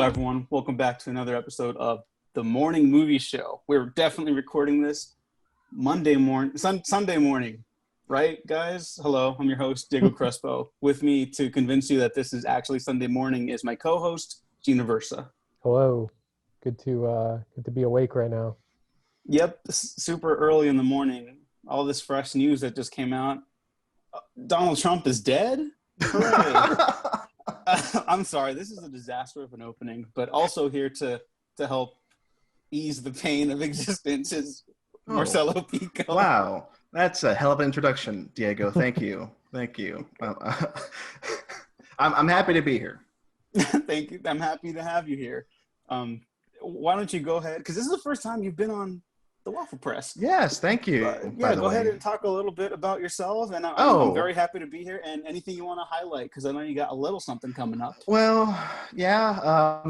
everyone. Welcome back to another episode of the Morning Movie Show. We're definitely recording this Sunday morning, right, guys? Hello, I'm your host, Diego Crespo. With me to convince you that this is actually Sunday morning is my co-host, Gina Versa. Hello. Good to be awake right now. Yep, super early in the morning. All this fresh news that just came out. Donald Trump is dead? Hooray! I'm sorry, this is a disaster of an opening, but also here to help ease the pain of existence is Marcelo Pico. Wow, that's a hell of an introduction, Diego. Thank you. Thank you. I'm happy to be here. Thank you. I'm happy to have you here. Why don't you go ahead, because this is the first time you've been on the Waffle Press. Yes, thank you. Go ahead and talk a little bit about yourself, and I'm very happy to be here, and anything you want to highlight, because I know you got a little something coming up. Well, yeah,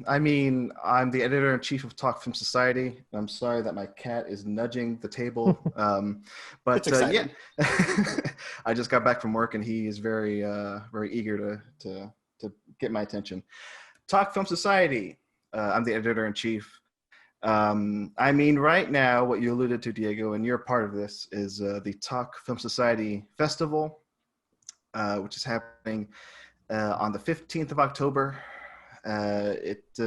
I mean, I'm the editor-in-chief of Talk Film Society. I'm sorry that my cat is nudging the table, but yeah, I just got back from work, and he is very eager to get my attention. Talk Film Society. I'm the editor-in-chief. I mean, right now, what you alluded to, Diego, and you're part of this, is the Talk Film Society Festival, which is happening on the 15th of October. It's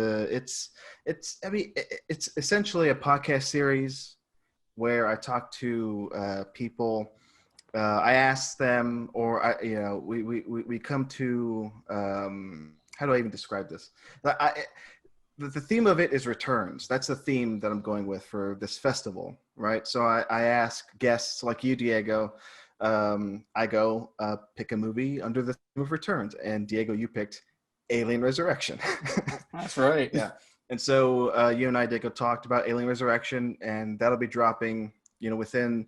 essentially a podcast series where I talk to people. I ask them, or we come to how do I even describe this? The theme of it is returns. That's the theme that I'm going with for this festival, right? So I ask guests like you, Diego. I go pick a movie under the theme of returns, and Diego, you picked Alien Resurrection. That's right. Yeah. And so you and I, Diego, talked about Alien Resurrection, and that'll be dropping, within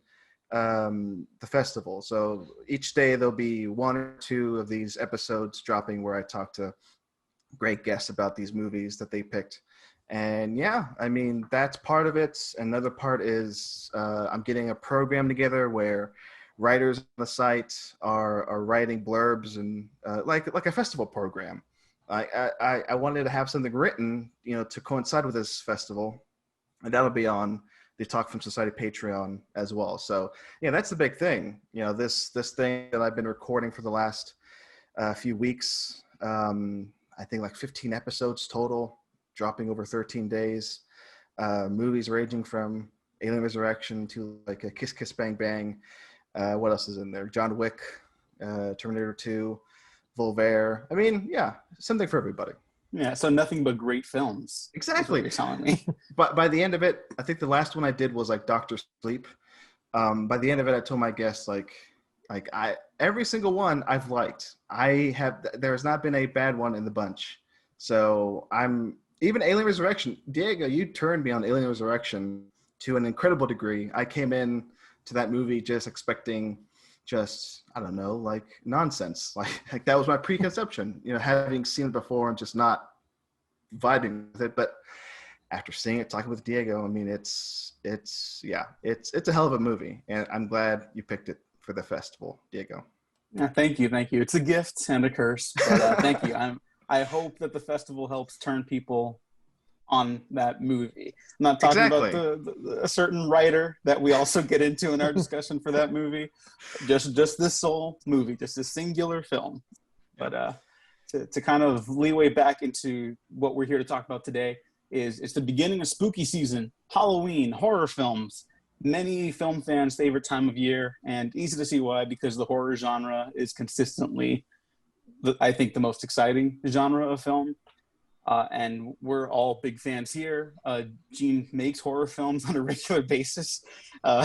the festival. So each day there'll be one or two of these episodes dropping where I talk to great guests about these movies that they picked. And yeah, I mean, that's part of it. Another part is I'm getting a program together where writers on the site are writing blurbs and like a festival program. I wanted to have something written, to coincide with this festival, and that'll be on the Talk Film Society Patreon as well. So yeah, that's the big thing. This thing that I've been recording for the last few weeks. I think like 15 episodes total, dropping over 13 days. Movies ranging from Alien Resurrection to like a Kiss Kiss Bang Bang. What else is in there? John Wick, Terminator 2, Voltaire. I mean, yeah, something for everybody. Yeah, so nothing but great films. Exactly. You're telling me. But by the end of it, I think the last one I did was like Doctor Sleep. By the end of it, I told my guests every single one I've liked. There's not been a bad one in the bunch. So even Alien Resurrection, Diego, you turned me on Alien Resurrection to an incredible degree. I came in to that movie just expecting nonsense. Like that was my preconception, having seen it before and just not vibing with it. But after seeing it, talking with Diego, I mean, it's a hell of a movie, and I'm glad you picked it for the festival, Diego. Yeah, thank you. It's a gift and a curse, but thank you. I hope that the festival helps turn people on that movie. I'm not talking about a certain writer that we also get into in our discussion for that movie. Just this sole movie, just a singular film. But to kind of leeway back into what we're here to talk about today it's the beginning of spooky season, Halloween, horror films. Many film fans' favorite time of year, and easy to see why, because the horror genre is consistently, I think, the most exciting genre of film. And we're all big fans here. Gene makes horror films on a regular basis.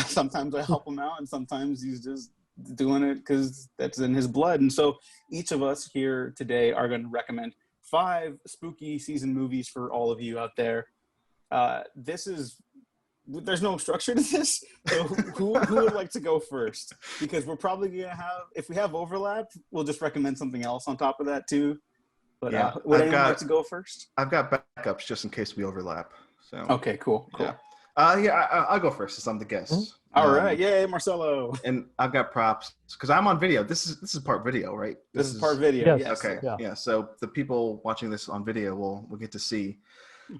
Sometimes I help him out, and sometimes he's just doing it because that's in his blood. And so each of us here today are going to recommend 5 spooky season movies for all of you out there. There's no structure to this, so who would like to go first? Because we're probably going to have, if we have overlap, we'll just recommend something else on top of that too. But yeah, would anyone like to go first? I've got backups just in case we overlap. So okay, cool. Yeah. I'll go first since I'm the guest. All right, yay, Marcelo. And I've got props because I'm on video. This is part video, right? This is part video. Yes. Okay. Yeah. Yeah. So the people watching this on video will get to see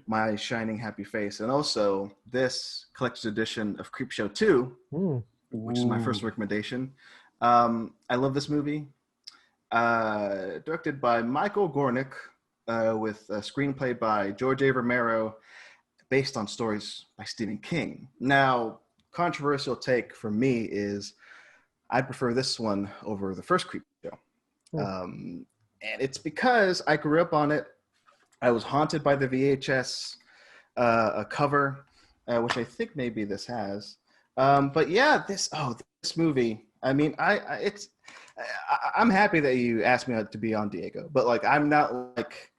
my shining happy face, and also this collector's edition of Creepshow 2, which is my first recommendation. I love this movie. Directed by Michael Gornick, with a screenplay by George A. Romero, based on stories by Stephen King. Now, controversial take for me is I prefer this one over the first Creepshow. And it's because I grew up on it. I was haunted by the VHS cover, which I think maybe this has. But yeah, this movie. I mean, I'm happy that you asked me to be on Diego, but like I'm not like,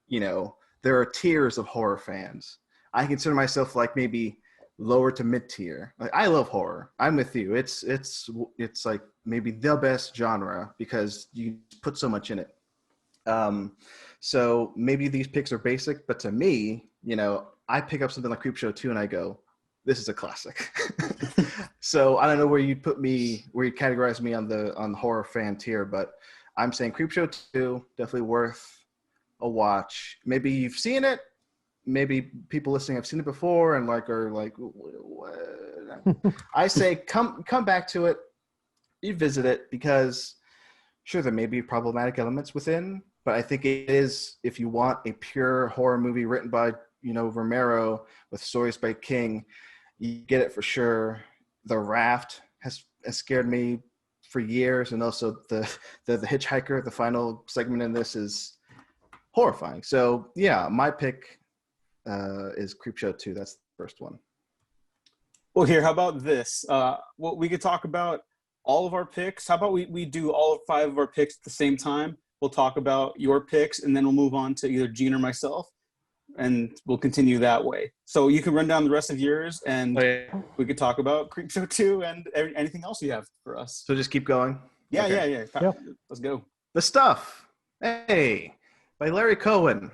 there are tiers of horror fans. I consider myself like maybe lower to mid tier. Like I love horror. I'm with you. It's like maybe the best genre because you put so much in it. So maybe these picks are basic, but to me, I pick up something like Creepshow 2 and I go, this is a classic. So I don't know where you'd categorize me on the horror fan tier, but I'm saying Creepshow 2, definitely worth a watch. Maybe you've seen it. Maybe people listening have seen it before and are like, what? I say come back to it, revisit it, because sure, there may be problematic elements within, but I think it is, if you want a pure horror movie written by, Romero with stories by King, you get it for sure. The Raft has scared me for years, and also the Hitchhiker, the final segment in this, is horrifying. So yeah, my pick is Creepshow 2. That's the first one. Well, here, how about this? We could talk about all of our picks. How about we do all 5 of our picks at the same time? We'll talk about your picks, and then we'll move on to either Gene or myself, and we'll continue that way. So you can run down the rest of yours, and we could talk about Creepshow 2 and anything else you have for us. So just keep going? Yeah, Okay. yeah. Let's go. The Stuff. Hey, by Larry Cohen.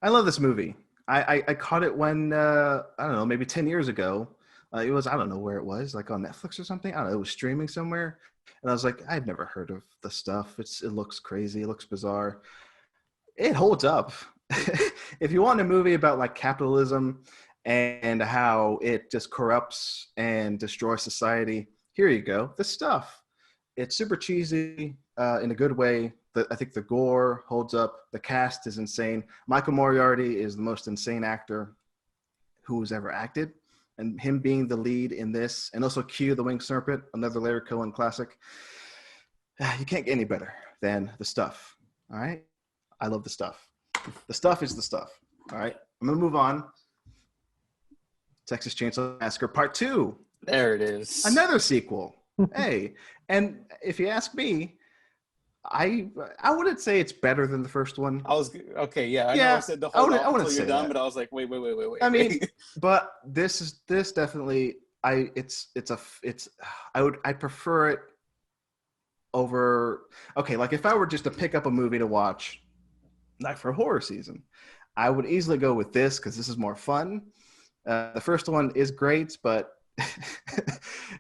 I love this movie. I caught it when, I don't know, maybe 10 years ago. It was, I don't know where it was, like on Netflix or something. I don't know, it was streaming somewhere. And I was like, I've never heard of The Stuff. It looks crazy. It looks bizarre. It holds up. If you want a movie about like capitalism and how it just corrupts and destroys society, here you go. The Stuff. It's super cheesy in a good way. I think the gore holds up. The cast is insane. Michael Moriarty is the most insane actor who's ever acted. And him being the lead in this, and also Q, the Winged Serpent, another Larry Cohen classic. You can't get any better than The Stuff. All right? I love The Stuff. The Stuff is The Stuff. All right? I'm going to move on. Texas Chainsaw Massacre Part 2. There it is. Another sequel. Hey. And if you ask me, I wouldn't say it's better than the first one. Okay, yeah. I know I said the whole I wouldn't say that. But I was like, wait. I mean, but this definitely I prefer it over. Okay, like if I were just to pick up a movie to watch, like for horror season, I would easily go with this because this is more fun. The first one is great, but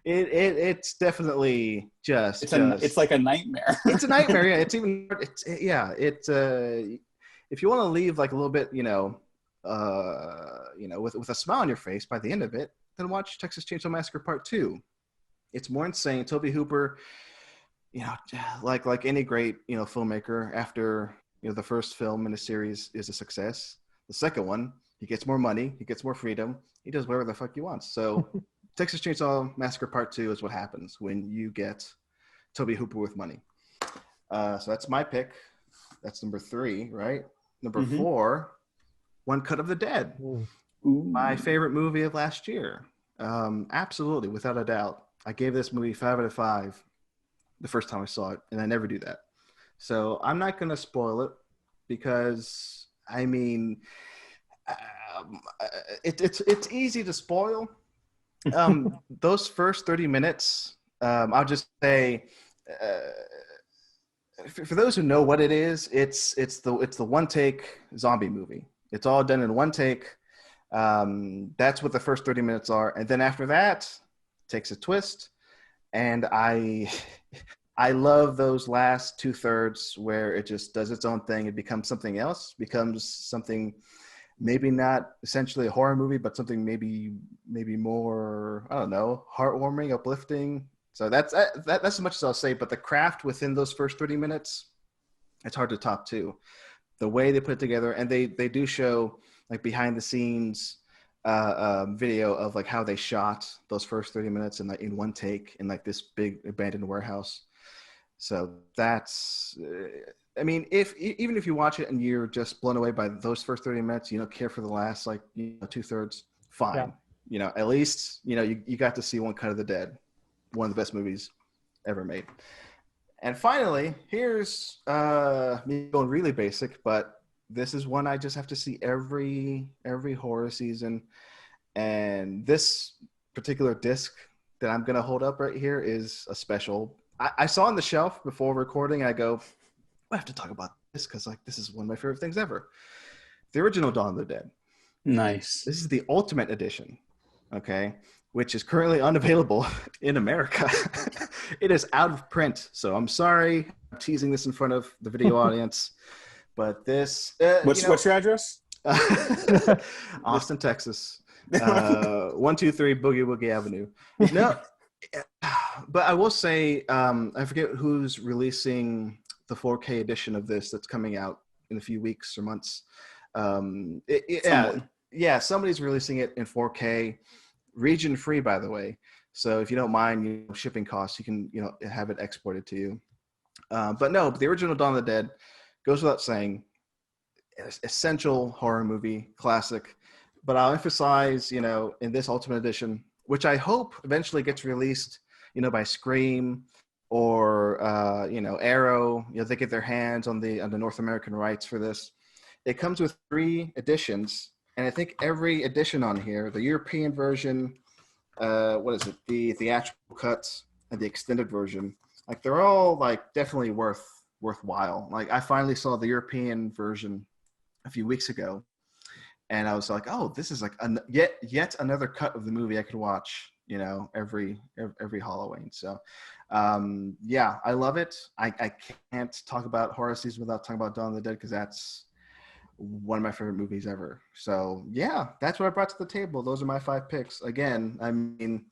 it's definitely it's like a nightmare. It's a nightmare. Yeah, if you want to leave like a little bit, with a smile on your face by the end of it, then watch Texas Chainsaw Massacre Part 2. It's more insane. Tobe Hooper, like any great filmmaker, after the first film in a series is a success, the second one, he gets more money, he gets more freedom, he does whatever the fuck he wants. So Texas Chainsaw Massacre Part 2 is what happens when you get Tobe Hooper with money. So that's my pick. That's number 3, right? Number 4, One Cut of the Dead. Ooh. My favorite movie of last year. Absolutely, without a doubt. I gave this movie 5 out of 5 the first time I saw it, and I never do that. So I'm not going to spoil it because, I mean, it's easy to spoil. Those first 30 minutes, I'll just say, for those who know what it is, it's the one take zombie movie. It's all done in one take. That's what the first 30 minutes are. And then after that, takes a twist. And I love those last 2/3 where it just does its own thing. It becomes something else, becomes something maybe not essentially a horror movie, but something maybe more, I don't know, heartwarming, uplifting. So that's as much as I'll say. But the craft within those first 30 minutes, it's hard to top too. The way they put it together, and they do show like behind the scenes video of like how they shot those first 30 minutes in like in one take in like this big abandoned warehouse. So that's, I mean, even if you watch it and you're just blown away by those first 30 minutes, you don't care for the last like 2/3, fine. Yeah. At least you got to see One Cut of the Dead, one of the best movies ever made. And finally, here's me going really basic, but this is one I just have to see every horror season. And this particular disc that I'm going to hold up right here is a special. I saw on the shelf before recording. I go, I have to talk about this because like this is one of my favorite things ever. The original Dawn of the Dead. Nice. This is the Ultimate Edition, okay, which is currently unavailable in America. It is out of print, so I'm sorry. I'm teasing this in front of the video audience, but this. What's your address? Austin, Texas. 123 Boogie Woogie Avenue. No, but I will say, I forget who's releasing the 4K edition of this that's coming out in a few weeks or months. Somebody's releasing it in 4K, region free, by the way. So if you don't mind shipping costs, you can have it exported to you. But no, the original Dawn of the Dead goes without saying, essential horror movie, classic. But I'll emphasize, in this Ultimate Edition, which I hope eventually gets released, by Scream or Arrow. They get their hands on the North American rights for this. It comes with 3 editions, and I think every edition on here, the European version, the theatrical cuts, and the extended version, like they're all like definitely worthwhile. Like I finally saw the European version a few weeks ago, and I was like, oh, this is like yet another cut of the movie I could watch, every Halloween. So, I love it. I can't talk about horror season without talking about Dawn of the Dead because that's one of my favorite movies ever. So, yeah, that's what I brought to the table. Those are my 5 picks. Again, I mean,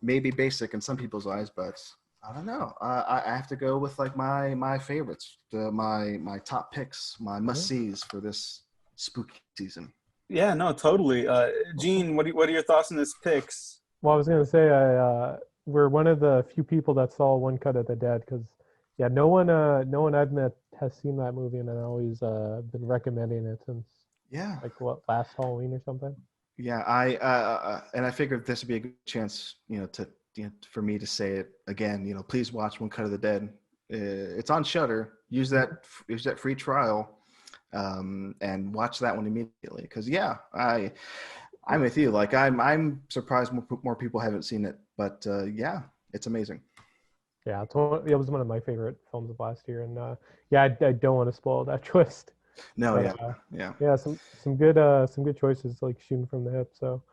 maybe basic in some people's eyes, but I don't know. I have to go with like my favorites, my top picks, my must-sees for this spooky season. Yeah, no, totally. Gene, what are your thoughts on this picks? Well, I was going to say we're one of the few people that saw One Cut of the Dead because, no one I've met has seen that movie, and I've always been recommending it since last Halloween or something. Yeah, I figured this would be a good chance, for me to say it again. Please watch One Cut of the Dead. It's on Shudder. Use that free trial. And watch that one immediately because I'm with you. Like I'm surprised more people haven't seen it, but it's amazing. Yeah, it was one of my favorite films of last year, and I don't want to spoil that twist. No, but, some good choices like shooting from the hip. So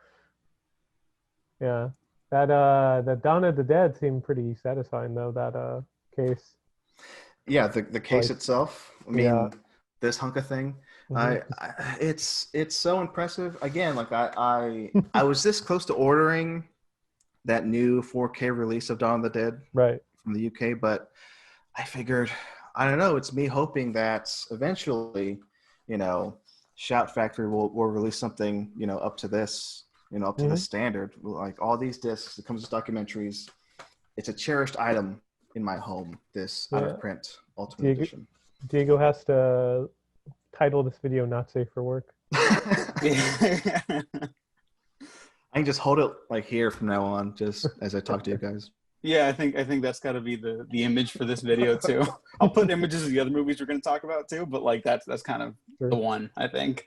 that Dawn of the Dead seemed pretty satisfying though. That case. Yeah, the case itself. I mean. This hunk of thing, it's so impressive. Again, like I was this close to ordering that new 4K release of Dawn of the Dead, right, from the UK, but I figured, I don't know, it's me hoping that eventually, Shout Factory will release something, up to this, up to this standard. Like all these discs, it comes with documentaries. It's a cherished item in my home. This out of print Ultimate Edition. Diego has to title this video "Not Safe for Work." I can just hold it like here from now on, just as I talk to you guys. Yeah, I think that's got to be the image for this video too. I'll put images of the other movies we're going to talk about too, but like that's kind of the one I think.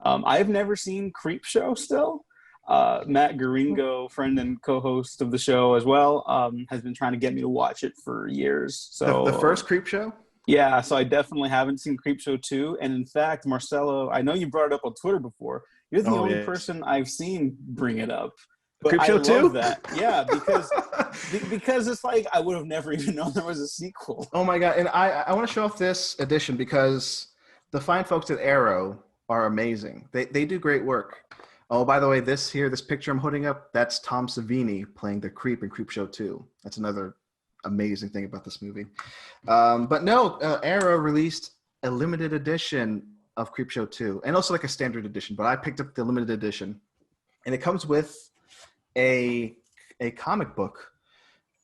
I've never seen Creepshow still. Matt Garingo, friend and co-host of the show as well, has been trying to get me to watch it for years. So the first Creepshow? Yeah, so I definitely haven't seen Creepshow 2. And in fact, Marcelo, I know you brought it up on Twitter before. You're the only yes. person I've seen bring it up. But Creepshow I love 2? that. Yeah, because it's like I would have never even known there was a sequel. Oh my god! And I want to show off this edition because the fine folks at Arrow are amazing. They do great work. Oh, by the way, this picture I'm holding up, that's Tom Savini playing the creep in Creepshow 2. That's another amazing thing about this movie. But no, Arrow released a limited edition of Creepshow 2, and also like a standard edition. But I picked up the limited edition, and it comes with a comic book,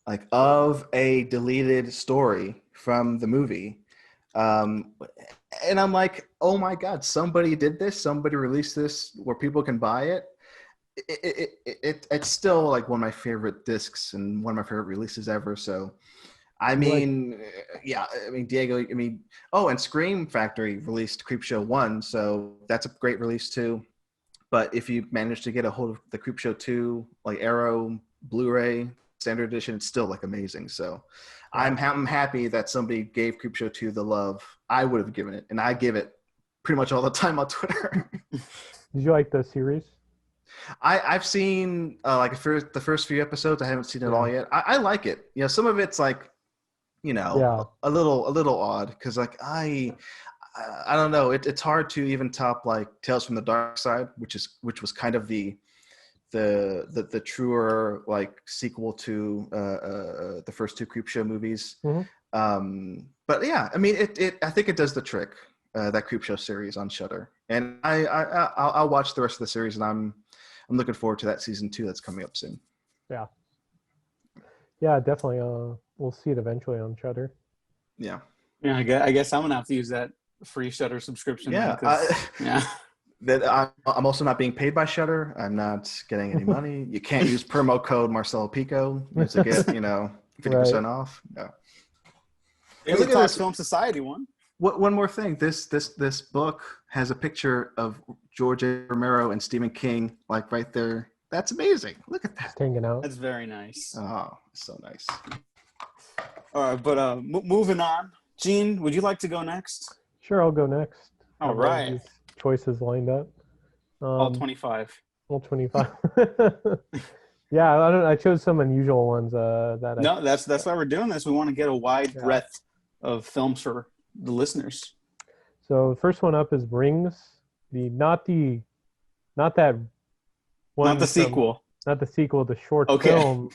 like of a deleted story from the movie. And I'm like, oh my god, somebody did this. Somebody released this where people can buy it. It's still like one of my favorite discs and one of my favorite releases ever. So, I mean, yeah, I mean, Diego, I mean, oh, and Scream Factory released Creepshow 1, so that's a great release too. But if you manage to get a hold of the Creepshow 2, like Arrow, Blu-ray, standard edition, it's still like amazing. So I'm happy that somebody gave Creepshow 2 the love I would have given it, and I give it pretty much all the time on Twitter. Did you like the series? I've seen like the first few episodes. I haven't seen it all yet. I like it. You know, some of it's like, you know, a little odd because like I don't know. It's hard to even top like Tales from the Dark Side, which was kind of the truer like sequel to the first two Creepshow movies. Mm-hmm. But yeah, I mean, I think it does the trick. That Creepshow series on Shudder, and I'll watch the rest of the series, and I'm looking forward to that season 2 that's coming up soon. Yeah, definitely. We'll see it eventually on Shudder. Yeah. I guess I'm gonna have to use that free Shudder subscription. Yeah. That I'm also not being paid by Shudder. I'm not getting any money. You can't use promo code Marcelo Pico to get 50% off. No. Hey, look at this Film Society one. One more thing. This book has a picture of George A. Romero and Stephen King, like right there. That's amazing. Look at that. Just hanging out. That's very nice. Oh, so nice. All right, but moving on. Gene, would you like to go next? Sure, I'll go next. All right. Choices lined up. All 25. All 25. Yeah, I chose some unusual ones. That's why we're doing this. We want to get a wide breadth of films for the listeners. So the first one up is Rings. Not the sequel. Not the sequel, the short film.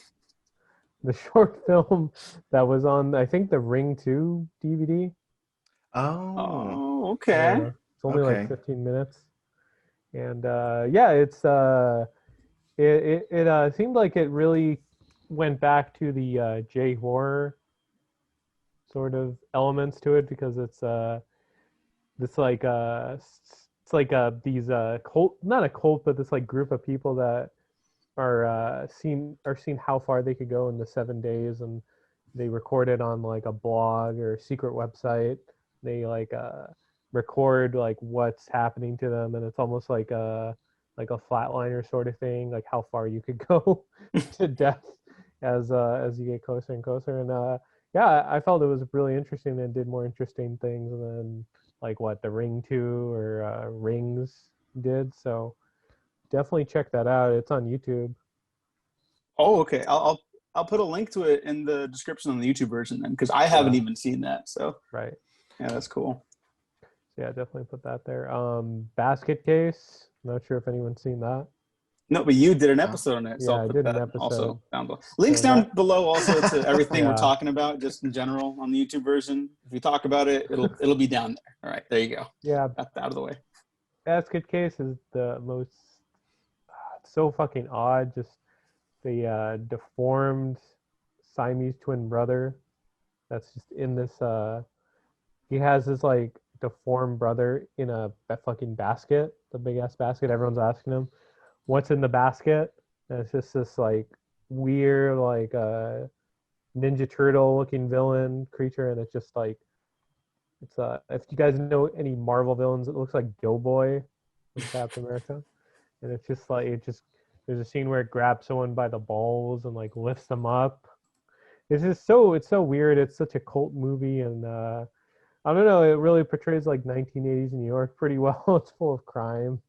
The short film that was on, I think, the Ring 2 DVD. Oh, okay. It's only like 15 minutes. And it seemed like it really went back to the J-horror sort of elements to it, because it's like these cult, not a cult, but this like group of people that are seen how far they could go in the 7 days, and they record it on like a blog or a secret website. They like record like what's happening to them, and it's almost like a flatliner sort of thing, like how far you could go to death as you get closer and closer. And I felt it was really interesting and did more interesting things than like what the Ring 2 or Rings did. So definitely check that out. It's on YouTube. Oh, okay. I'll put a link to it in the description on the YouTube version then, because I haven't even seen that. So right. Yeah, that's cool. So yeah, definitely put that there. Basket Case. Not sure if anyone's seen that. No, but you did an episode on it. So I did an episode. Also down below. Links down below also to everything we're talking about, just in general on the YouTube version. If you talk about it, it'll be down there. All right, there you go. Yeah. That's out of the way. Basket Case is the most so fucking odd. Just the deformed Siamese twin brother that's just in this. He has this like deformed brother in a fucking basket, the big ass basket. Everyone's asking him what's in the basket, and it's just this like weird like Ninja Turtle looking villain creature, and it's just like it's if you guys know any Marvel villains, it looks like Doughboy from Captain America, and it's just like there's a scene where it grabs someone by the balls and like lifts them up. It's so weird. It's such a cult movie, and I don't know, it really portrays like 1980s New York pretty well. It's full of crime.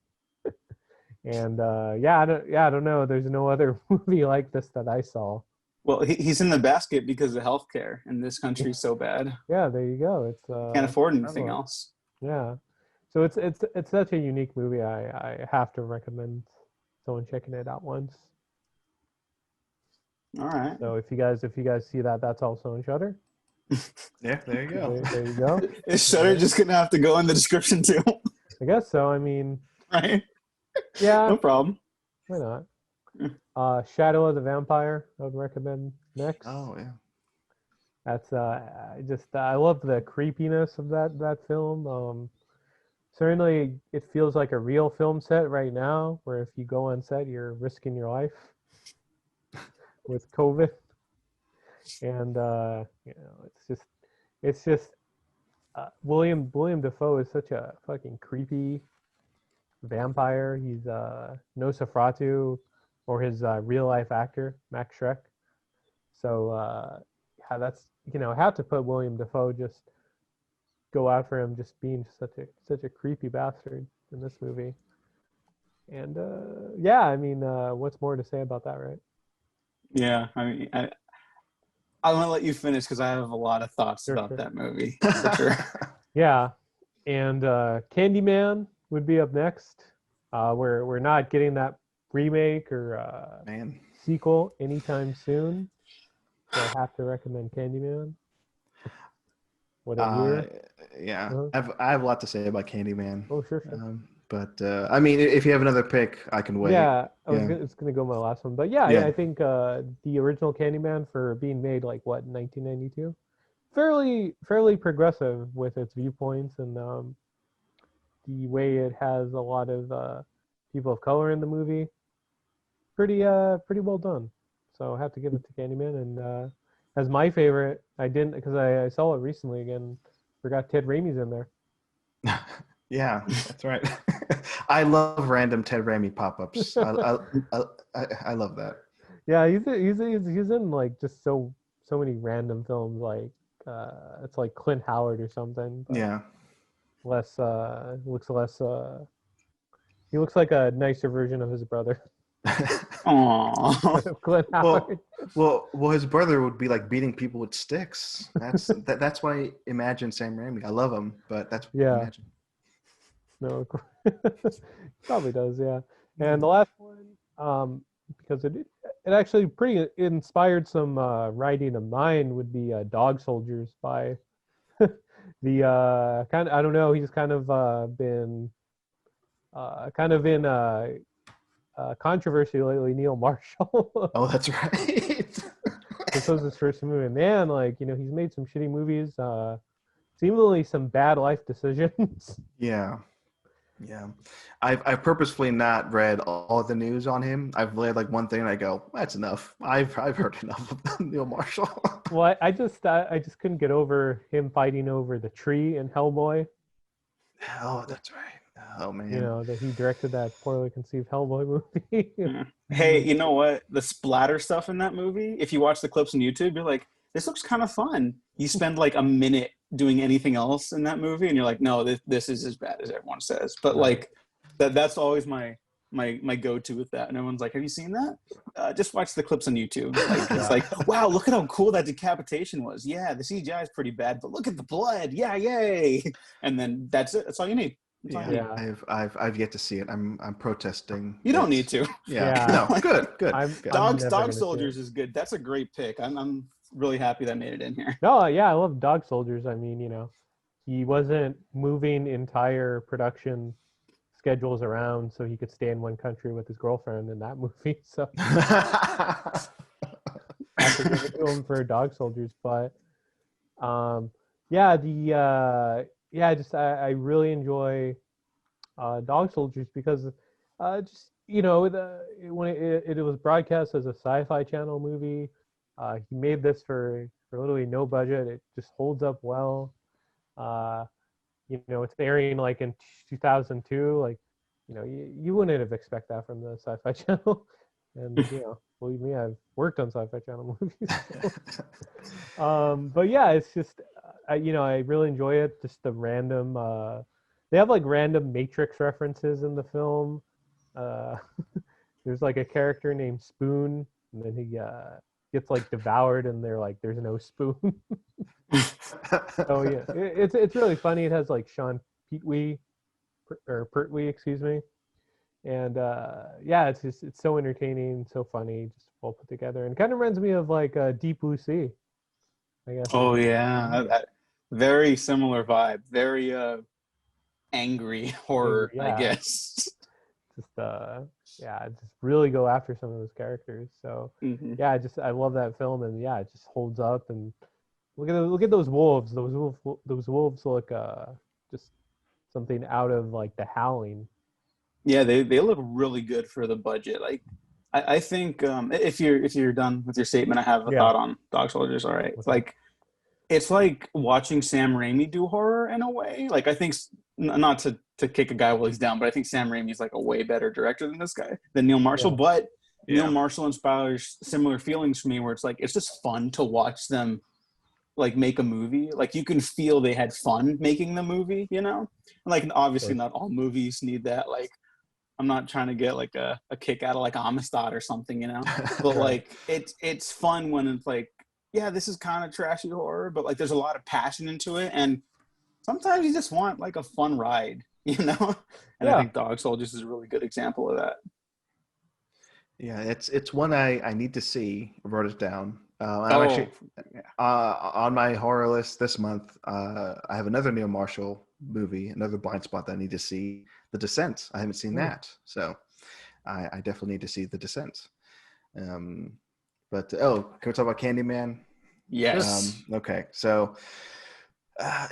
And I don't know. There's no other movie like this that I saw. Well, he's in the basket because of healthcare in this country so bad. Yeah, there you go. It's Can't afford anything prevalent. else. Yeah, so it's such a unique movie. I have to recommend someone checking it out once. All right. So if you guys see that, that's also in Shudder. Yeah, there you go. There you go. Is Shudder just gonna have to go in the description too? I guess so. I mean, Right? yeah, No problem. why not? Shadow of the Vampire, I would recommend next. Oh yeah. That's I love the creepiness of that film. Certainly, it feels like a real film set right now, where if you go on set, you're risking your life with COVID, and it's just William Dafoe is such a fucking creepy vampire. He's Nosferatu, or his real life actor Max Schreck. So that's I have to put William Dafoe, just go out for him, just being such a creepy bastard in this movie. And I mean, what's more to say about that, right? Yeah, I mean, I'm gonna let you finish because I have a lot of thoughts about that movie. For sure. Yeah, and Candyman would be up next. We're not getting that remake or sequel anytime soon, so I have to recommend Candyman. What a year! Yeah, I have a lot to say about Candyman. Oh, sure. But I mean, if you have another pick, I can wait. Yeah, it's gonna go my last one, but yeah. I think the original Candyman, for being made like 1992, fairly progressive with its viewpoints and the way it has a lot of people of color in the movie. Pretty well done. So I have to give it to Candyman, and as my favorite, I didn't, because I saw it recently again. Forgot Ted Raimi's in there. Yeah, that's right. I love random Ted Raimi pop-ups. I love that. Yeah, he's in like just so many random films, like it's like Clint Howard or something. Yeah. Looks less. He looks like a nicer version of his brother. Aww. Clint Howard. Well, his brother would be like beating people with sticks. That's what I imagine Sam Raimi. I love him, but that's what I imagine. No, probably does, yeah. And the last one, because it actually pretty inspired some writing of mine, would be Dog Soldiers by the kind of, I don't know, he's kind of been kind of in controversy lately, Neil Marshall. Oh, that's right. This was his first movie. Man, like, he's made some shitty movies, seemingly some bad life decisions. Yeah. I've purposefully not read all the news on him. I've read like one thing and I go, that's enough. I've heard enough of Neil Marshall. Well, I just couldn't get over him fighting over the tree in Hellboy. Oh, that's right. Oh man. That he directed that poorly conceived Hellboy movie. Hey, you know what? The splatter stuff in that movie, if you watch the clips on YouTube, you're like, this looks kind of fun. You spend like a minute doing anything else in that movie and you're like, no, this is as bad as everyone says. But like that's always my go-to with that. And everyone's like, have you seen that? Just watch the clips on YouTube. Like, it's like, wow, look at how cool that decapitation was. Yeah, the CGI is pretty bad, but look at the blood. Yeah, yay. And then that's it. That's all you need. Yeah. I've yet to see it. I'm protesting. You don't need to. Yeah. No, good. Dog Soldiers is good. That's a great pick. I'm really happy that made it in here. No, yeah, I love Dog Soldiers. I mean, he wasn't moving entire production schedules around so he could stay in one country with his girlfriend in that movie. So I have to give it to him for Dog Soldiers. But I really enjoy Dog Soldiers because when it was broadcast as a Sci-Fi Channel movie. He made this for literally no budget. It just holds up well. It's airing like in 2002. Like, you wouldn't have expected that from the Sci-Fi Channel. And believe me, I've worked on Sci-Fi Channel movies. But yeah, it's just I really enjoy it. Just the random. They have like random Matrix references in the film. Uh, there's like a character named Spoon, and then he gets like devoured, and they're like, "There's no spoon." Oh yeah, it's really funny. It has like Sean Pertwee, excuse me, and yeah, it's so entertaining, so funny, just well put together, and kind of reminds me of like Deep Blue Sea, I guess. Oh yeah, that very similar vibe. Very angry horror, I Yeah, guess. just yeah, just really go after some of those characters. So Mm-hmm. yeah, I love that film, and yeah, it just holds up. And look at those wolves. Those wolves look just something out of like The Howling. Yeah, they look really good for the budget. Like, I think if you're done with your statement, I have a Yeah. thought on Dog Soldiers. All right, What's like it's like watching Sam Raimi do horror in a way. Like I think not to kick a guy while he's down, but I think Sam Raimi's like a way better director than this guy, than Neil Marshall. Yeah. But Yeah. Neil Marshall inspires similar feelings for me, where it's like it's just fun to watch them like make a movie. Like you can feel they had fun making the movie, you know. Like obviously not all movies need that. Like I'm not trying to get like a kick out of like Amistad or something, you know. But like it's fun when it's like, yeah, this is kind of trashy horror, but like there's a lot of passion into it, and sometimes you just want like a fun ride, you know. And I think Dog Soldiers is a really good example of that. Yeah, it's one I need to see. I wrote it down. I'm actually on my horror list this month. I have another Neil Marshall movie, another blind spot that I need to see, The Descent. I haven't seen that, so I definitely need to see The Descent. But can we talk about Candyman? Yes. Okay, so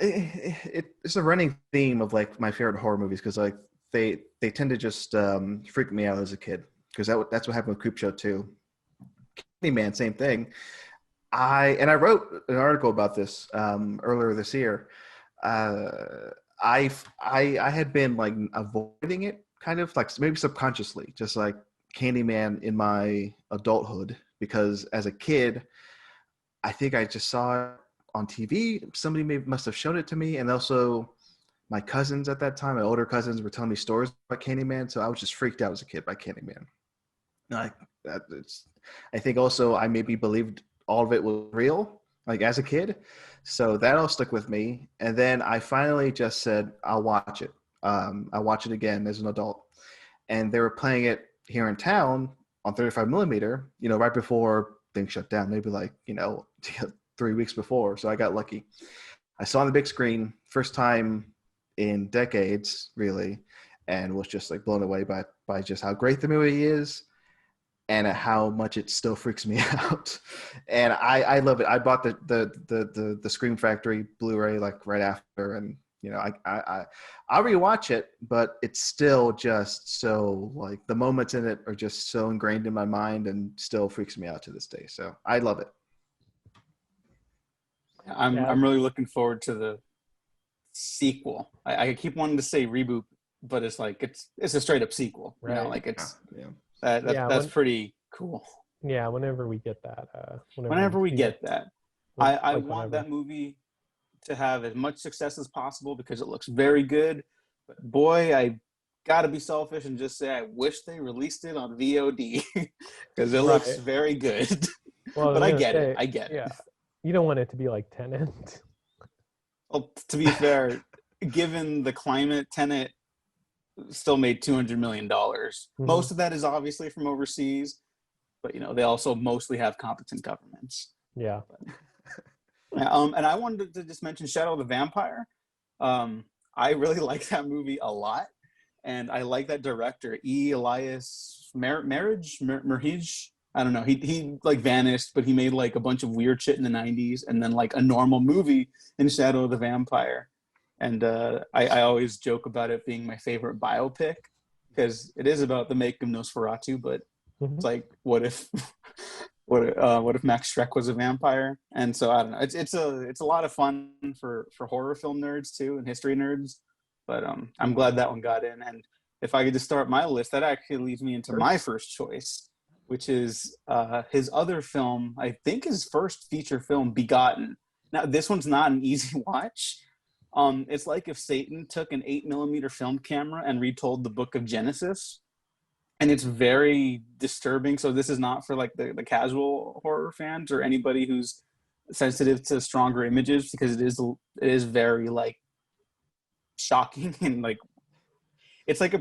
it's a running theme of like my favorite horror movies because like they tend to just freak me out as a kid because that's what happened with Creepshow 2. Candyman, same thing. I wrote an article about this earlier this year. I had been like avoiding it kind of like maybe subconsciously, just like Candyman in my adulthood, because as a kid, I think I just saw it on TV. Somebody must have shown it to me, and also my cousins at that time, my older cousins, were telling me stories about Candyman, so I was just freaked out as a kid by Candyman. I think also I maybe believed all of it was real, like as a kid. So that all stuck with me. And then I finally just said, I'll watch it. I'll watch it again as an adult. And they were playing it here in town on 35 millimeter, right before things shut down, maybe like, 3 weeks before. So I got lucky. I saw on the big screen, first time in decades, really, and was just like blown away by just how great the movie is and how much it still freaks me out. And I love it. I bought the Scream Factory Blu-ray like right after, and I'll rewatch it, but it's still just so like the moments in it are just so ingrained in my mind and still freaks me out to this day. So I love it. I'm really looking forward to the sequel. I keep wanting to say reboot, but it's like it's a straight up sequel. Right. Like it's that's pretty cool. Yeah, whenever we get that. Whenever we get that. I want that movie to have as much success as possible because it looks very good. But boy, I gotta be selfish and just say I wish they released it on VOD because it looks very good. Well, but I get it. Yeah, you don't want it to be like Tenet. Well, to be fair, given the climate, Tenet still made $200 million. Mm-hmm. Most of that is obviously from overseas, but they also mostly have competent governments. Yeah. And I wanted to just mention Shadow of the Vampire. I really like that movie a lot, and I like that director Elias Merhige. I don't know. He like vanished, but he made like a bunch of weird shit in the 90s, and then like a normal movie in Shadow of the Vampire. And I always joke about it being my favorite biopic because it is about the making of Nosferatu, but it's like, what if Max Schreck was a vampire? And so I don't know. It's a lot of fun for horror film nerds too and history nerds. But I'm glad that one got in. And if I could just start my list, that actually leads me into my first choice, which is his other film. I think his first feature film, Begotten. Now this one's not an easy watch. It's like if Satan took an 8mm film camera and retold the book of Genesis. and it's very disturbing. So this is not for like the casual horror fans or anybody who's sensitive to stronger images, because it is very like shocking and like it's like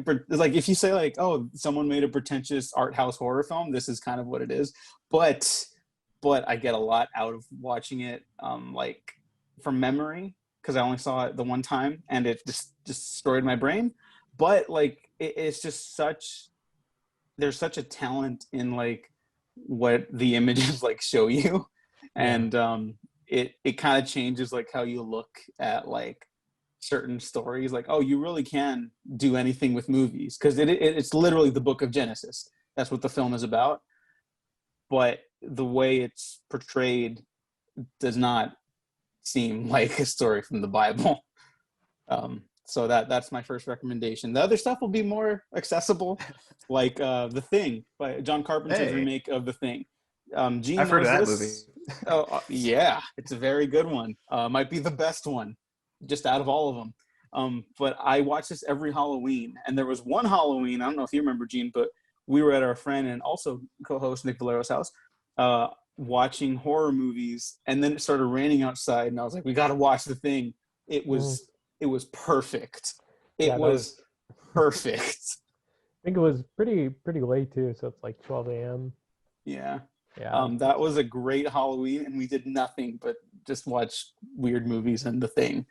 if you say like, oh, someone made a pretentious art house horror film, this is kind of what it is. But I get a lot out of watching it like from memory, because I only saw it the one time and it just destroyed my brain. But like it's just there's such a talent in like what the images like show you, and it kind of changes like how you look at like certain stories. Like, oh, you really can do anything with movies, because it's literally the book of Genesis. That's what the film is about. But the way it's portrayed does not seem like a story from the Bible. So that's my first recommendation. The other stuff will be more accessible, like The Thing, by John Carpenter's remake of The Thing. Gene I've heard of that movie. Oh, yeah, it's a very good one. Might be the best one, just out of all of them. But I watch this every Halloween, and there was one Halloween, I don't know if you remember, Gene, but we were at our friend and also co-host Nick Valero's house, watching horror movies, and then it started raining outside, and I was like, we got to watch The Thing. It was perfect. It was perfect. I think it was pretty late too, so it's like 12 a.m. Yeah. Yeah. That was a great Halloween, and we did nothing but just watch weird movies and The Thing.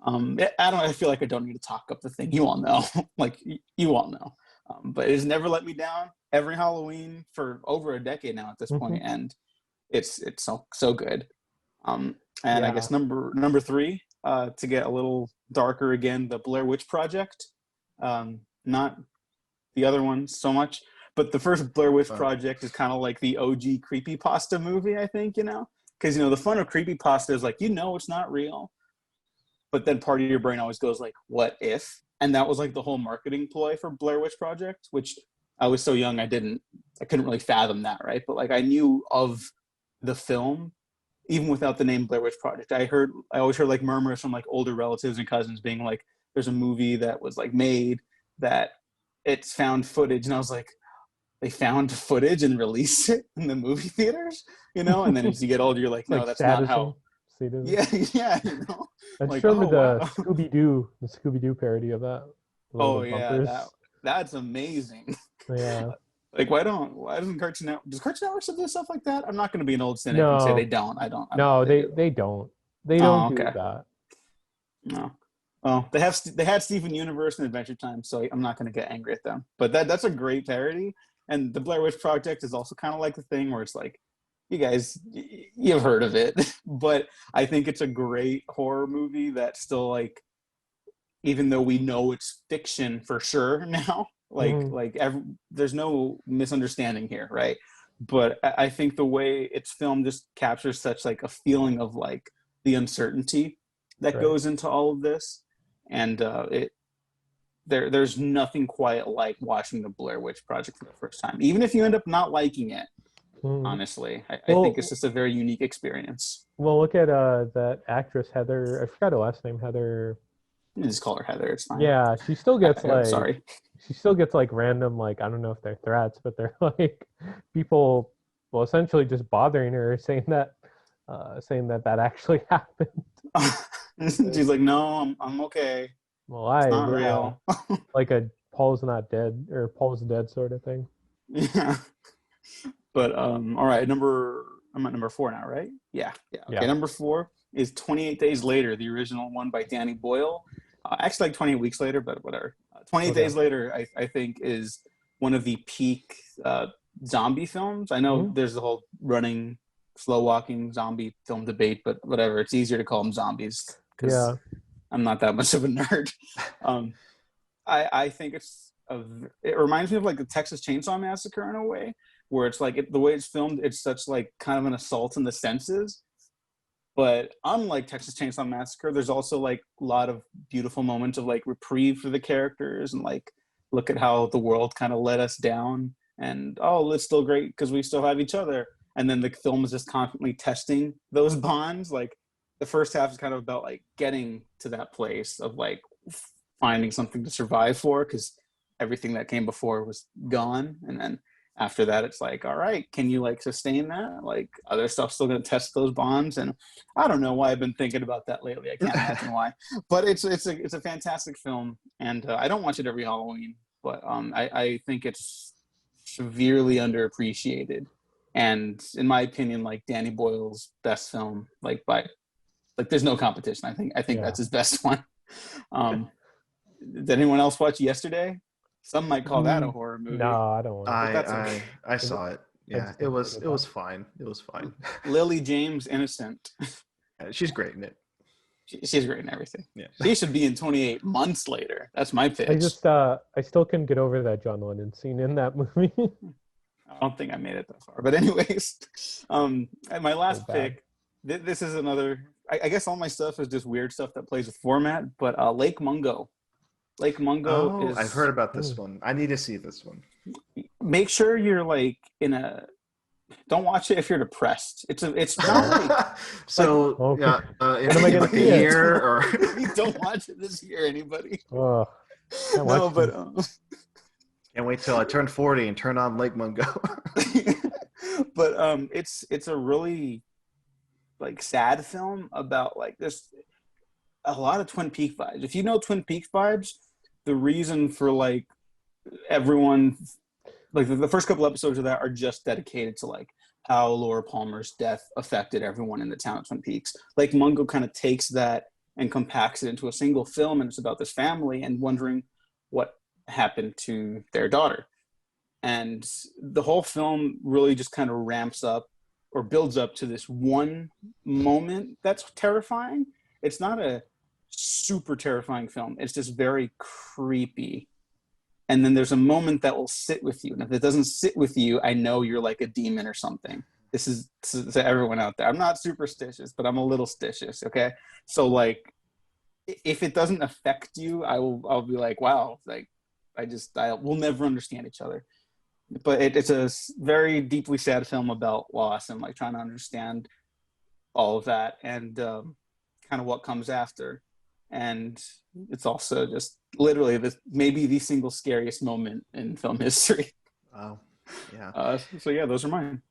I feel like I don't need to talk up The Thing. You all know. Like, you all know. But it has never let me down. Every Halloween for over a decade now at this point, and it's so good. And I guess number 3, to get a little darker again, the Blair Witch Project. Not the other one so much, but the first Blair Witch Project is kind of like the OG creepypasta movie, I think, because the fun of creepypasta is like, it's not real, but then part of your brain always goes like, what if? And that was like the whole marketing ploy for Blair Witch Project, which I was so young I couldn't really fathom that, right? But like I knew of the film even without the name Blair Witch Project. I always heard like murmurs from like older relatives and cousins being like, there's a movie that was like made that it's found footage, and I was like, they found footage and released it in the movie theaters, And then as you get older, you're like, no, that's not how. Yeah. And like, show me the wow. Scooby-Doo parody of that. Oh yeah, that's amazing. Yeah. Like, why doesn't Cartoon Network? Does Cartoon Network do stuff like that? I'm not going to be an old cynic and say they don't. I don't. They don't. They don't do that. No. Well, they had Steven Universe and Adventure Time, so I'm not going to get angry at them. But that's a great parody. And the Blair Witch Project is also kind of like the thing where it's like, you guys, you've heard of it, but I think it's a great horror movie that still, like, even though we know it's fiction for sure now, there's no misunderstanding here, right? But I think the way it's filmed just captures such like a feeling of like the uncertainty that goes into all of this, and there's nothing quite like watching the Blair Witch Project for the first time, even if you end up not liking it. Honestly, I think it's just a very unique experience. Well, look at that actress Heather. I forgot her last name. Heather. You just call her Heather. It's fine. Yeah, she still gets sorry. She still gets like random, like, I don't know if they're threats, but they're like people, well, essentially just bothering her, saying that actually happened. She's like, no, I'm okay. Well, it's not real. Like a Paul's not dead or Paul's dead sort of thing. Yeah. But all right, I'm at number 4 now, right? Yeah. Okay, number 4 is 28 Days Later, the original one by Danny Boyle. Actually, like 28 Weeks Later, but whatever. 28 Days Later, I think, is one of the peak zombie films. I know there's the whole running, slow-walking zombie film debate, but whatever. It's easier to call them zombies because I'm not that much of a nerd. I think it reminds me of like the Texas Chainsaw Massacre in a way, where it's like the way it's filmed, it's such like kind of an assault in the senses. But unlike Texas Chainsaw Massacre, there's also like a lot of beautiful moments of like reprieve for the characters, and like look at how the world kind of let us down, and it's still great because we still have each other. And then the film is just constantly testing those bonds. Like the first half is kind of about like getting to that place of like finding something to survive for, because everything that came before was gone, and then after that it's like, all right, can you like sustain that? Like other stuff's still going to test those bonds, and I don't know why I've been thinking about that lately. I can't imagine why, but it's a fantastic film, and I don't watch it every Halloween, but I think it's severely underappreciated, and in my opinion, like Danny Boyle's best film, like by like there's no competition. I think that's his best one. Did anyone else watch Yesterday? Some might call that a horror movie. No, I don't want to. I saw it. Yeah, it was fine. It was fine. Lily James, Innocent. She's great in it. She's great in everything. Yeah. She should be in 28 Months Later. That's my pitch. I still couldn't get over that John Lennon scene in that movie. I don't think I made it that far. But anyways, my last pick, this is another, I guess all my stuff is just weird stuff that plays with format, but Lake Mungo. Lake Mungo is... I've heard about this one. I need to see this one. Make sure you're like don't watch it if you're depressed. It's not like... So, okay. Am I going to see a year or... Don't watch it this year, anybody. No, but... Can't wait till I turn 40 and turn on Lake Mungo. But it's a really like sad film about like this, a lot of Twin Peaks vibes. If you know Twin Peaks vibes, the reason for like everyone, like the first couple episodes of that are just dedicated to like how Laura Palmer's death affected everyone in the town of Twin Peaks. Like Mungo kind of takes that and compacts it into a single film, and it's about this family and wondering what happened to their daughter. And the whole film really just kind of ramps up or builds up to this one moment that's terrifying. It's not a super terrifying film. It's just very creepy. And then there's a moment that will sit with you. And if it doesn't sit with you, I know you're like a demon or something. This is to everyone out there. I'm not superstitious, but I'm a little stitious, okay? So like, if it doesn't affect you, I'll be like, wow, like, we'll never understand each other. But it's a very deeply sad film about loss and like trying to understand all of that and kind of what comes after. And it's also just literally maybe the single scariest moment in film history. Wow. Yeah. So yeah, those are mine.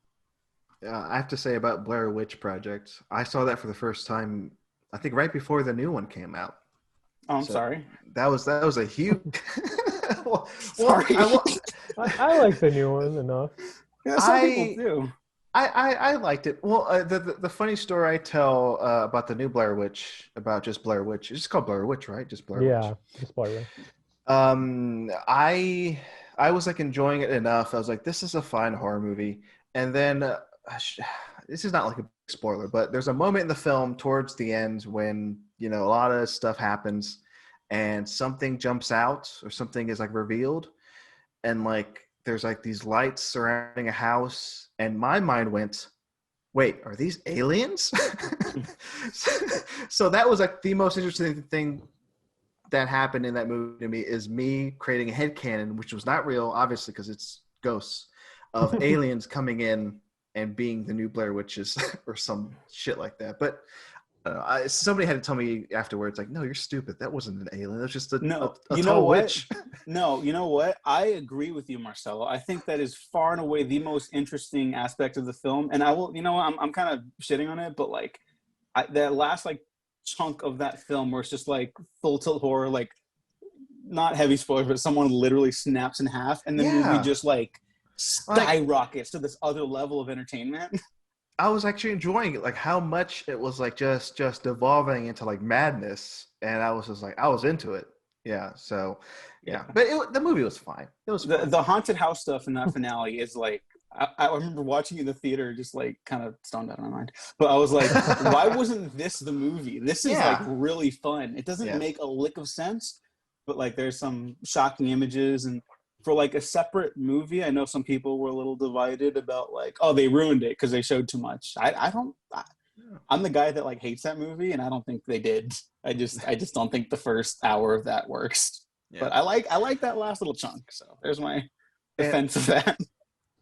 Yeah, I have to say about Blair Witch Project, I saw that for the first time, I think right before the new one came out. Oh, I'm sorry. That was a huge. Sorry. I like the new one enough. Yeah, some people do. I liked it. Well, the funny story I tell about the new Blair Witch, about just Blair Witch, it's just called Blair Witch, right? Just Blair Witch. Yeah, just Blair Witch. I was like enjoying it enough. I was like, this is a fine horror movie. And then this is not like a spoiler, but there's a moment in the film towards the end when, you know, a lot of stuff happens and something jumps out or something is like revealed. And like, there's like these lights surrounding a house. And my mind went, wait, are these aliens? So that was like the most interesting thing that happened in that movie to me, is me creating a headcanon, which was not real, obviously, because it's ghosts, of aliens coming in and being the new Blair Witches or some shit like that. But somebody had to tell me afterwards, like, no, you're stupid. That wasn't an alien. That was just a tall witch. No, you know what? I agree with you, Marcelo. I think that is far and away the most interesting aspect of the film. And I will, you know, I'm kind of shitting on it, but like that last like chunk of that film where it's just like full tilt horror, like not heavy spoilers, but someone literally snaps in half, and the movie just like skyrockets to this other level of entertainment. I was actually enjoying it, like how much it was like just evolving into like madness, and I was just like, I was into it. Yeah. So yeah, but the movie was fine. It was fine. The haunted house stuff in that finale is like, I remember watching it in the theater, just like kind of stoned out of my mind. But I was like, why wasn't this the movie? This is like really fun. It doesn't make a lick of sense, but like there's some shocking images, and for like a separate movie, I know some people were a little divided about like, oh, they ruined it because they showed too much. I'm the guy that like hates that movie, and I don't think they did. I just don't think the first hour of that works. Yeah. But I like that last little chunk. So there's my defense of that.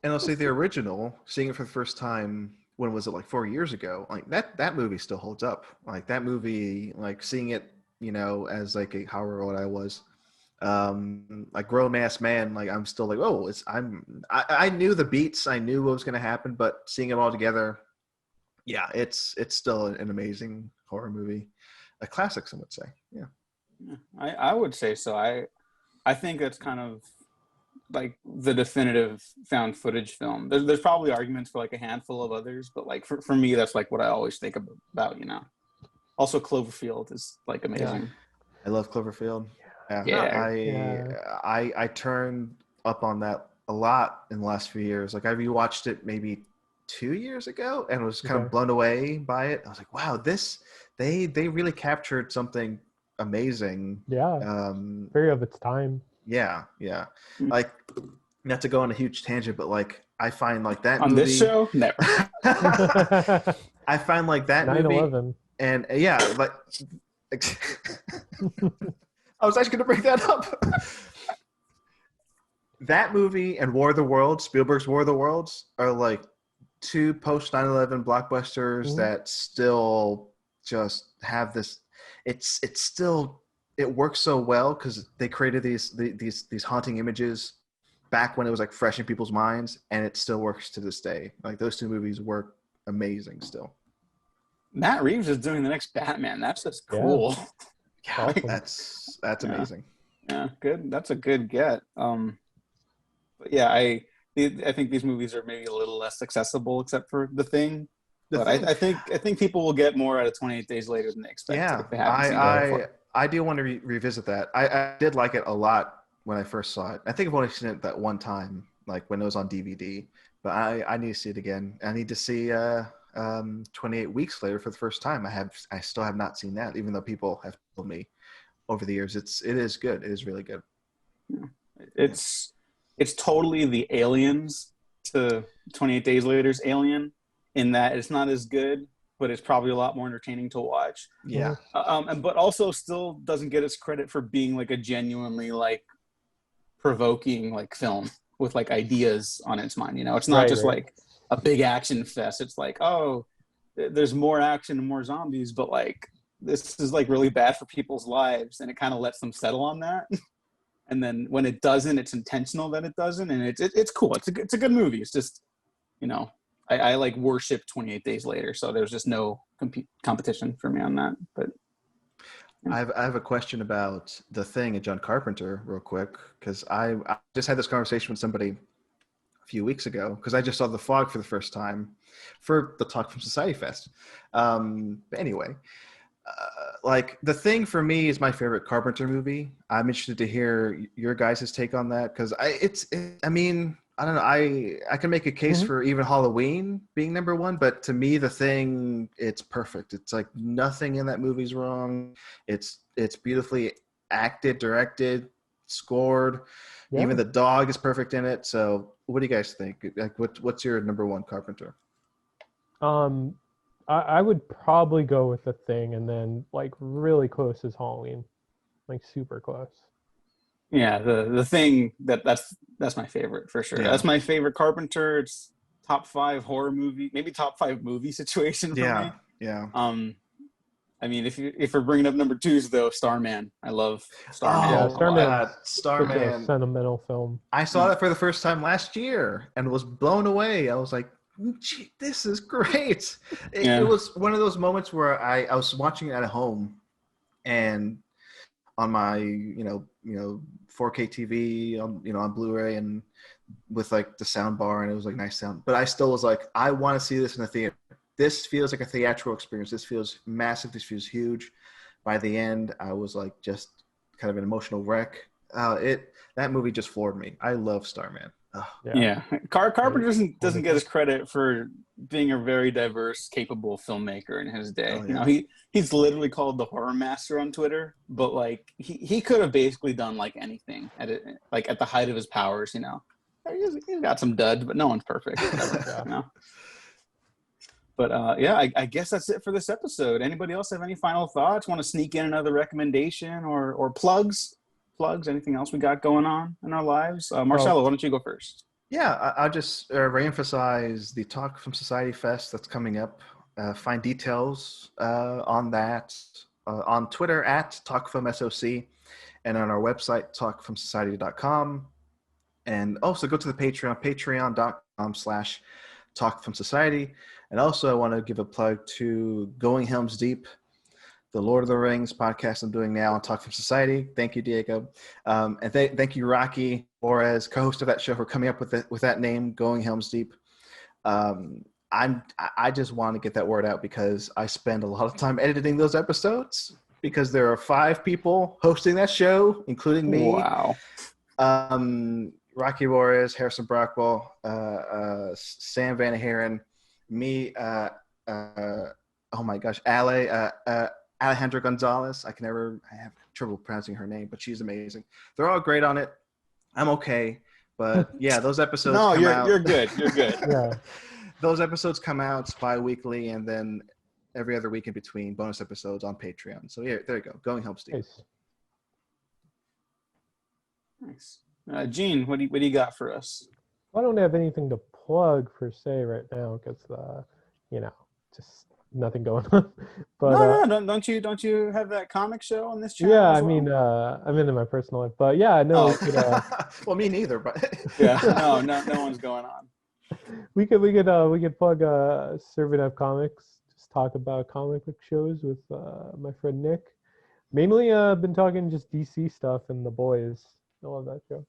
And I'll say the original, seeing it for the first time, when was it, like 4 years ago? Like that movie still holds up. Like that movie, like seeing it, you know, as like however old I was, like Grown Ass Man, like I'm still like, oh, I knew the beats, I knew what was going to happen, but seeing it all together, yeah, it's still an amazing horror movie, a classic, some would say. Yeah, I would say so. I think that's kind of like the definitive found footage film. There's probably arguments for like a handful of others, but like for me, that's like what I always think about, you know. Also, Cloverfield is like amazing. Yeah. I love Cloverfield. I turned up on that a lot in the last few years. Like I rewatched it maybe 2 years ago and was kind of blown away by it. I was like, wow, they really captured something amazing. Yeah. Very of its time. Yeah. Like, not to go on a huge tangent, but like I find like that on movie, this show, never. I find like that 9/11. movie, and like I was actually going to bring that up. That movie and War of the Worlds, Spielberg's War of the Worlds, are like two post 9/11 blockbusters that still just have this. It's still, it works so well because they created these haunting images back when it was like fresh in people's minds, and it still works to this day. Like those two movies work amazing still. Matt Reeves is doing the next Batman. That's just cool. Yeah, awesome. That's amazing. Yeah, good. That's a good get. But yeah, I think these movies are maybe a little less accessible, except for The Thing. I think people will get more out of 28 Days Later than they expected. Yeah, if they haven't seen it before. I do want to revisit that. I did like it a lot when I first saw it. I think I've only seen it that one time, like when it was on DVD. But I need to see it again. I need to see 28 Weeks Later for the first time. I still have not seen that, even though people have told me over the years it is good. It is really good. Yeah. It's totally the Aliens to 28 Days Later's Alien, in that it's not as good, but it's probably a lot more entertaining to watch. Yeah. But also still doesn't get its credit for being like a genuinely like provoking like film with like ideas on its mind. You know, it's not like a big action fest. It's like, oh, there's more action and more zombies, but like this is like really bad for people's lives, and it kind of lets them settle on that. And then when it doesn't, it's intentional that it doesn't, and it's cool. It's a good movie. It's just, you know, I like worship 28 Days Later, so there's just no competition for me on that. But I have a question about The Thing and John Carpenter real quick, because I just had this conversation with somebody a few weeks ago, because I just saw The Fog for the first time for the Talk from Society Fest. But anyway, like The Thing for me is my favorite Carpenter movie. I'm interested to hear your guys' take on that, because I mean, I don't know. I can make a case for even Halloween being number one, but to me, The Thing, it's perfect. It's like nothing in that movie's wrong. It's beautifully acted, directed, scored. Yeah. Even the dog is perfect in it. So, what do you guys think? Like, what's your number one Carpenter? I would probably go with The Thing, and then like really close is Halloween, like super close. Yeah, the Thing that's my favorite for sure. Yeah. That's my favorite Carpenter. It's top 5 horror movie, maybe top 5 movie situation for me. Yeah. I mean, if we're bringing up number 2s though, Starman. I love Starman. Yeah, Starman. Starman. A sentimental film. I saw that for the first time last year and was blown away. I was like, gee, this is great. It was one of those moments where I was watching it at home, and on my, you know, 4K TV on Blu-ray, and with like the sound bar, and it was like nice sound. But I still was like, I want to see this in the theater. This feels like a theatrical experience. This feels massive. This feels huge. By the end, I was like just kind of an emotional wreck. That movie just floored me. I love Starman. Yeah. Carpenter doesn't get his credit for being a very diverse, capable filmmaker in his day. You know, he's literally called the horror master on Twitter, but like he could have basically done like anything at the height of his powers. You know, he's got some duds, but no one's perfect. You know? But I guess that's it for this episode. Anybody else have any final thoughts? Want to sneak in another recommendation or plugs? Anything else we got going on in our lives? Marcelo, why don't you go first? Yeah, I'll just reemphasize the Talk from Society Fest that's coming up. Find details on that on Twitter at TalkFilmSOC, and on our website, talkfilmsociety.com. And also go to the Patreon, patreon.com/talkfilmsociety. And also I want to give a plug to Going Helms Deep, the Lord of the Rings podcast I'm doing now on Talk Film Society. Thank you, Diego. And thank you, Rocky Flores, co-host of that show, for coming up with that name, Going Helms Deep. I just want to get that word out because I spend a lot of time editing those episodes because there are 5 people hosting that show, including me. Wow. Rocky Flores, Harrison Brockwell, Sam Van Haren, me, oh my gosh, Alejandra Gonzalez. I have trouble pronouncing her name, but she's amazing. They're all great on it. I'm okay, but yeah, those episodes. No, come out. You're good. You're good. Yeah. Those episodes come out bi-weekly, and then every other week in between, bonus episodes on Patreon. So yeah, there you go. Going Help Steve. Nice. Nice. Gene, what do you got for us? I don't have anything to plug per se right now because just nothing going on. But don't you have that comic show on this channel? Yeah, as I well? mean, I'm into my personal life, but yeah, no, we could, well, me neither, but yeah, no one's going on. we could plug Servant of Comics. Just talk about comic book shows with my friend Nick. Mainly, been talking just DC stuff and The Boys. I love that show.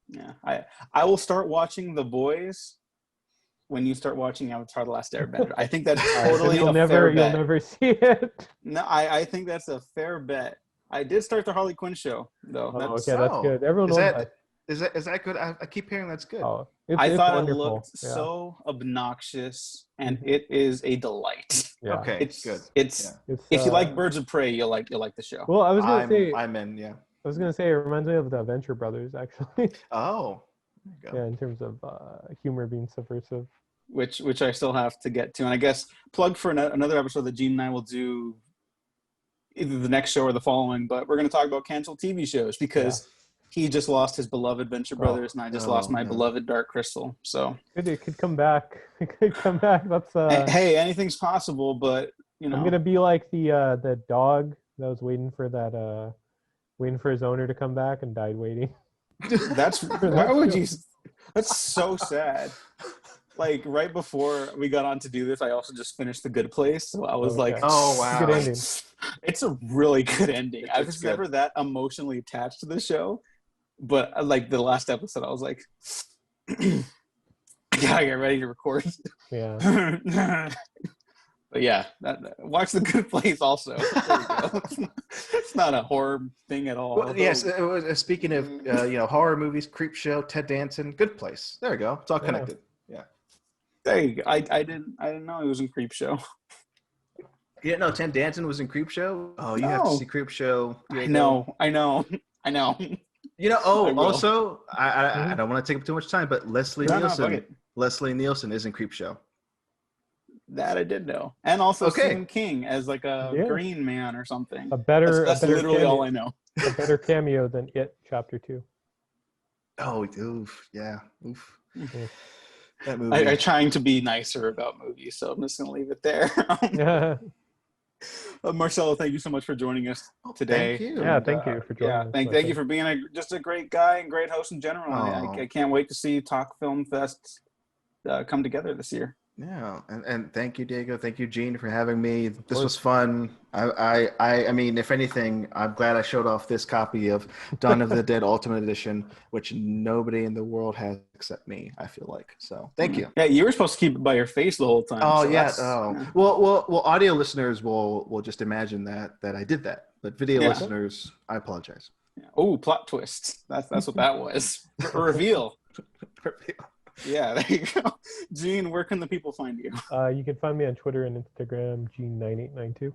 Yeah, I will start watching The Boys when you start watching Avatar: The Last Airbender. I think that's totally you'll never see it. No, I think that's a fair bet. I did start the Harley Quinn show though. That's good. Everyone knows that. Is that good? I keep hearing that's good. Oh, I thought wonderful. It looked so obnoxious, and it is a delight. Yeah. Okay, it's good. It's if you like Birds of Prey, you'll like the show. Well, I was gonna say I'm in. Yeah. I was gonna say it reminds me of the Venture Brothers, actually. Oh. There you go. Yeah, in terms of humor being subversive. Which I still have to get to, and I guess plug for another episode that Gene and I will do either the next show or the following. But we're going to talk about canceled TV shows because he just lost his beloved Venture Brothers, and I just lost my beloved Dark Crystal. So it could come back. It could come back. That's hey, anything's possible, but I'm gonna be like the dog that was waiting for his owner to come back and died waiting. Why would you? That's so sad. Like right before we got on to do this, I also just finished The Good Place. So I was like, "Oh wow, good ending." It's a really good ending. I was never that emotionally attached to the show, but like the last episode, I was like, "I gotta get ready to record." Yeah. But yeah, watch The Good Place also. There you go. It's not a horror thing at all. Well, yes, speaking of horror movies, Creepshow, Ted Danson, Good Place. There you go. It's all connected. Yeah. There you go. I didn't know he was in Creepshow. Yeah, no, Ted Danson was in Creepshow. Oh, you have to see Creepshow. I know. Also, I don't want to take up too much time, but Leslie Nielsen is in Creepshow. That I did know, and also Stephen King as like a green man or something. That's literally cameo, all I know. A better cameo than It Chapter 2. Oh, oof, yeah, oof. Mm-hmm. That movie. I'm trying to be nicer about movies, so I'm just gonna leave it there. Marcelo, thank you so much for joining us today. Thank you. Yeah, thank you for joining us. Thank you for being just a great guy and great host in general. I can't wait to see Talk Film Fest come together this year. Yeah, and thank you, Diego. Thank you, Gene, for having me. This was fun. I mean, if anything, I'm glad I showed off this copy of Dawn of the Dead Ultimate Edition, which nobody in the world has except me, I feel like. So thank you. Yeah, you were supposed to keep it by your face the whole time. Oh, so Well, audio listeners will just imagine that I did that. But video listeners, I apologize. Yeah. Oh, plot twist. That's what that was. Reveal. Yeah, there you go. Gene, where can the people find you? You can find me on Twitter and Instagram, Gene9892.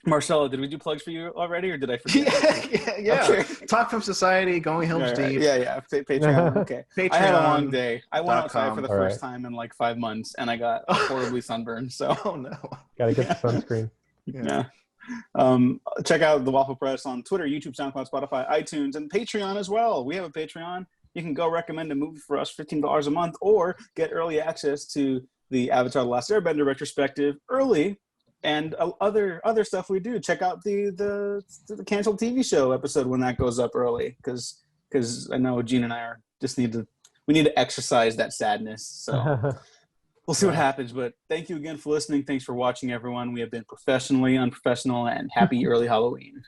Marcelo, did we do plugs for you already, or did I forget? Yeah. Okay. Talk Film Society, Going Helms Deep. Yeah. Patreon. Okay. Patreon. I had a long day. I went outside for the first time in like 5 months, and I got horribly sunburned. So. Oh no. Gotta get the sunscreen. Yeah. Check out the Waffle Press on Twitter, YouTube, SoundCloud, Spotify, iTunes, and Patreon as well. We have a Patreon. You can go recommend a movie for us, $15 a month, or get early access to the Avatar: The Last Airbender retrospective early and other stuff we do. Check out the canceled TV show episode when that goes up early, because I know Gene and I we need to exercise that sadness. So we'll see what happens. But thank you again for listening. Thanks for watching, everyone. We have been professionally unprofessional, and happy early Halloween.